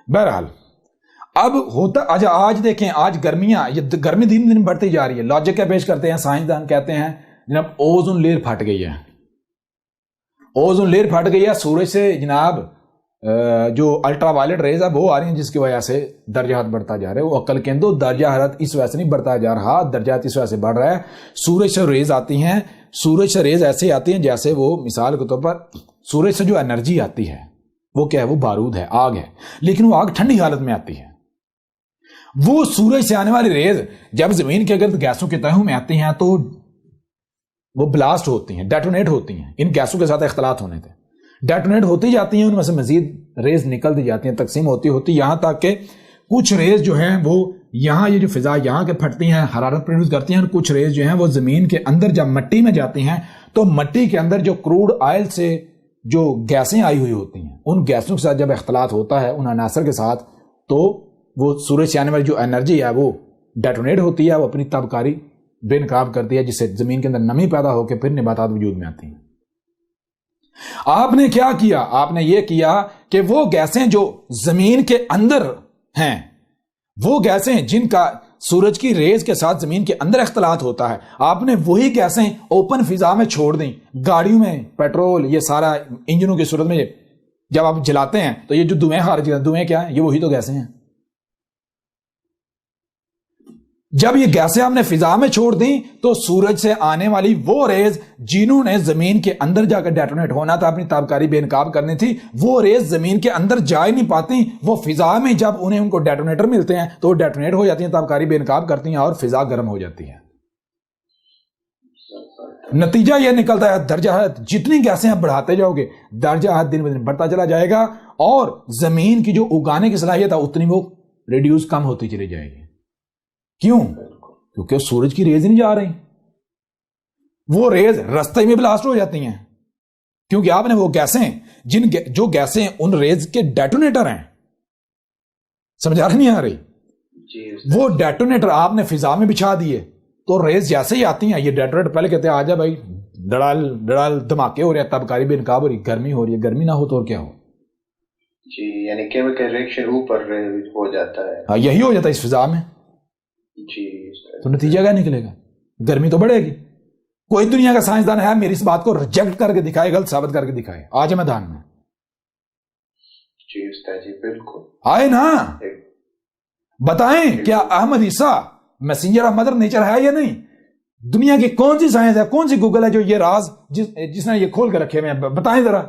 بہرحال اب ہوتا آج دیکھیں، آج گرمیاں، یہ گرمی دن دن بڑھتی جا رہی ہے. لاجک کیا پیش کرتے ہیں سائنسدان؟ کہتے ہیں جناب اوزون لیئر پھٹ گئی ہے. اوزون لیئر پھٹ گئی ہے، سورج سے جناب جو الٹرا وائلٹ ریز ہے وہ آ رہی ہیں، جس کی وجہ سے درجہ حرارت بڑھتا جا رہا ہے. وہ عقل کہندو درجہ حرارت اس وجہ سے نہیں بڑھتا جا رہا، درجہ حرارت اس وجہ سے بڑھ رہا ہے. سورج سے ریز آتی ہیں، سورج سے ریز ایسے آتی ہیں جیسے وہ مثال کے طور پر سورج سے جو انرجی آتی ہے وہ کیا ہے؟ وہ بارود ہے، آگ ہے، لیکن وہ آگ ٹھنڈی حالت میں آتی ہے. وہ سورج سے آنے والی ریز جب زمین کے گرد گیسوں کے تہوں میں آتی ہیں تو وہ بلاسٹ ہوتی ہیں، ڈیٹونیٹ ہوتی ہیں. ان گیسوں کے ساتھ اختلاط ہونے تھے، ڈیٹونیٹ ہوتی جاتی ہیں، ان میں سے مزید ریز نکلتی جاتی ہیں، تقسیم ہوتی یہاں تک کہ کچھ ریز جو ہیں وہ یہاں یہ جو فضا یہاں کے پھٹتی ہیں، حرارت پروڈیوس کرتی ہیں، اور کچھ ریز جو ہیں وہ زمین کے اندر جب مٹی میں جاتی ہیں تو مٹی کے اندر جو کروڈ آئل سے جو گیسیں آئی ہوئی ہوتی ہیں، ان گیسوں کے ساتھ جب اختلاط ہوتا ہے ان عناصر کے ساتھ، تو وہ سورج سے آنے والی جو انرجی ہے وہ ڈیٹونیٹ ہوتی ہے، وہ اپنی تابکاری بے نقاب کرتی ہے، جس سے زمین کے اندر نمی پیدا ہو کے پھر نباتات وجود میں آتی ہیں. آپ نے کیا کیا؟ آپ نے یہ کیا کہ وہ گیسیں جو زمین کے اندر ہیں، وہ گیسیں جن کا سورج کی ریز کے ساتھ زمین کے اندر اختلاط ہوتا ہے، آپ نے وہی گیسیں اوپن فضا میں چھوڑ دیں. گاڑیوں میں پیٹرول، یہ سارا انجنوں کی صورت میں جب آپ جلاتے ہیں تو یہ جو دھوئیں خارج ہوتے ہیں، دھوئیں کیا ہیں؟ یہ وہی تو گیسیں ہیں. جب یہ گیسیں ہم نے فضا میں چھوڑ دیں تو سورج سے آنے والی وہ ریز جنہوں نے زمین کے اندر جا کر ڈیٹونیٹ ہونا تھا، اپنی تابکاری بے نقاب کرنی تھی، وہ ریز زمین کے اندر جا ہی نہیں پاتی. وہ فضا میں جب انہیں ان کو ڈیٹونیٹر ملتے ہیں تو وہ ڈیٹونیٹ ہو جاتی ہیں، تابکاری بے نقاب کرتی ہیں اور فضا گرم ہو جاتی ہے. نتیجہ یہ نکلتا ہے درجہ حرارت جتنی گیسیں آپ بڑھاتے جاؤ گے درجہ حرارت دن بدن بڑھتا چلا جائے گا، اور زمین کی جو اگانے کی صلاحیت ہے اتنی وہ ریڈیوس کم ہوتی چلی جائے گی. کیوں؟ کیونکہ سورج کی ریز نہیں جا رہی، وہ ریز رستے میں بلاسٹ ہو جاتی ہیں. کیونکہ آپ نے وہ گیسیں جو گیسیں ان ریز کے ڈیٹونیٹر ہیں، سمجھا نہیں آ رہی؟ وہ ڈیٹونیٹر آپ نے فضا میں بچھا دیے تو ریز جیسے ہی آتی ہیں، یہ ڈیٹونیٹر پہلے کہتے ہیں آجا بھائی، ڈڑال دھماکے ہو رہے ہیں، تابکاری بے نقاب ہو رہی، گرمی ہو رہی ہے. گرمی نہ ہو تو اور کیا ہو؟ جی، یعنی کیمیکل ریئیکشن اوپر ہو جاتا ہے. ہاں، یہی ہو جاتا ہے اس فضا میں. جی، تو نتیجہ کیا نکلے گا؟ گرمی تو بڑھے گی. کوئی دنیا کا سائنسدان ہے میری اس بات کو ریجیکٹ کر کے دکھائے، غلط ثابت کر کے دکھائے آج میدان میں؟ جی استاد جی، بالکل آئے نا، بتائیں کیا احمد عیسیٰ میسنجر آف مدر نیچر ہے یا نہیں؟ دنیا کی کون سی سائنس ہے، کون سی گوگل ہے جو یہ راز جس نے یہ کھول کے رکھے ہوئے ہیں؟ بتائیں ذرا.